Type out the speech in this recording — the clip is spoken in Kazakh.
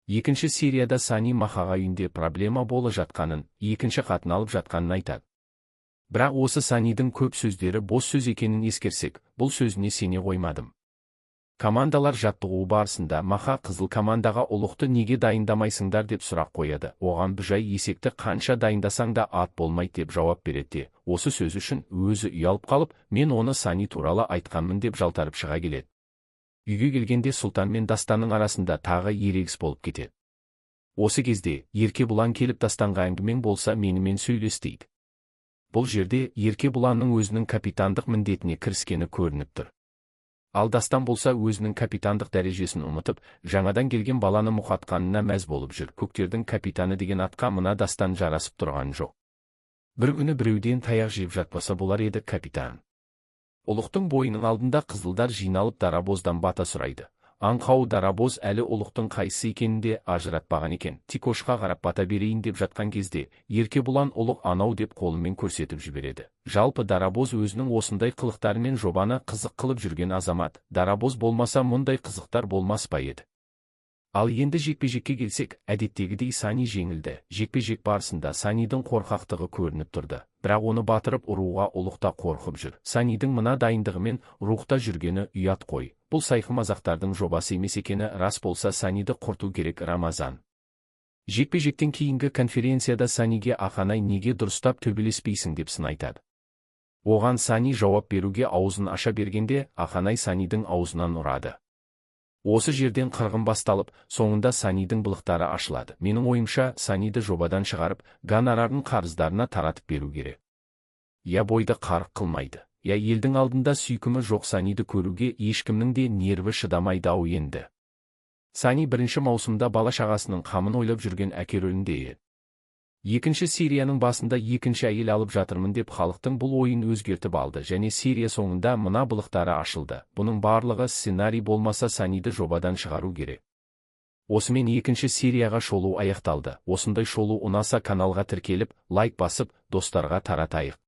Екінші серияда Сани Махаға үйінде проблема болы жатқанын, екінші қатын алып жатқанын айтады. Бірақ осы Санидің көп сөздері бос сөз екенін ескерсек, бұл сөзіне сене қоймадым. Командалар жаттығуы барысында Маха қызыл командаға ұлықты неге дайындамайсыңдар деп сұрақ қояды. Оған Бүжай есекті қанша дайындасаң да ат болмайды деп жауап береді. Осы сөз үшін өзі ұялып қалып, мен оны Сани туралы айтқанмын деп жалтарып шыға келеді. Үйге келгенде Сұлтан мен Дастанның арасында тағы ерегіс болып кетеді. Осы кезде Еркебұлан келіп Дастанға әңгімең болса менімен сөйлес дейді. Бұл жерде Еркебұланның өзінің капитандық міндетіне кіріскені көрініп тұр. Ал Дастан болса өзінің капитандық дәрежесін ұмытып, жаңадан келген баланы мұқатқанына мәз болып жүр. Көктердің капитаны деген атқа мына Дастан жарасып тұрған жоқ. Бір күні біреуден таяқ жеп жатпаса болар еді капитан. Ұлықтың бойының алдында қызылдар жиналып дарабоздан бата сұрайды. Аңқау дарабоз әлі ұлықтың қайсысы екенін де ажыратпаған екен. Тикошқа қарап бата берейін деп жатқан кезде, Еркебұлан ұлық анау деп қолымен көрсетіп жібереді. Жалпы дарабоз өзінің осындай қылықтарымен жобаны қызық қылып жүрген азамат. Дарабоз болмаса мұндай қызықтар болмас па еді. Ал енді жекпе-жекке келсек, әдеттегідей Сани жеңілді. Жекпе-жек барысында Санидің қорқақтығы көрініп тұрды. Бірақ оны батырып ұруға ұлықта қорқып жүр. Санидің мына дайындығымен рухта жүргені ұят қой. Бұл сайқы мазақтардың жобасы емес екені рас болса Саниді құрту керек. Рамазан. Жекпе-жектен кейінгі конференцияда Саниге Ақанай неге дұрыстап төбелеспейсің деп сын айтады. Оған Сани жауап беруге аузын аша бергенде Ақанай Санидің аузынан ұрады. Осы жерден қырғын басталып, соңында Санидің былықтары ашылады. Менің ойымша, Саниді жобадан шығарып, гонорарын қарыздарына таратып беру керек. Я бойды қарық қылмайды. Я елдің алдында сүйкімі жоқ Саниді көруге ешкімнің де нерві шыдамайды ау енді. Сани бірінші маусымда бала шағасының қамын ойлап жүрген әке рөлінде еді. Екінші серияның басында екінші әйел алып жатырмын деп халықтың бұл ойын өзгертіп алды және серия соңында мына былықтары ашылды. Бұның барлығы сценарий болмаса Саниді жобадан шығару керек. Осымен екінші серияға шолу аяқталды. Осындай шолу ұнаса каналға тіркеліп, лайк басып, достарға таратайық.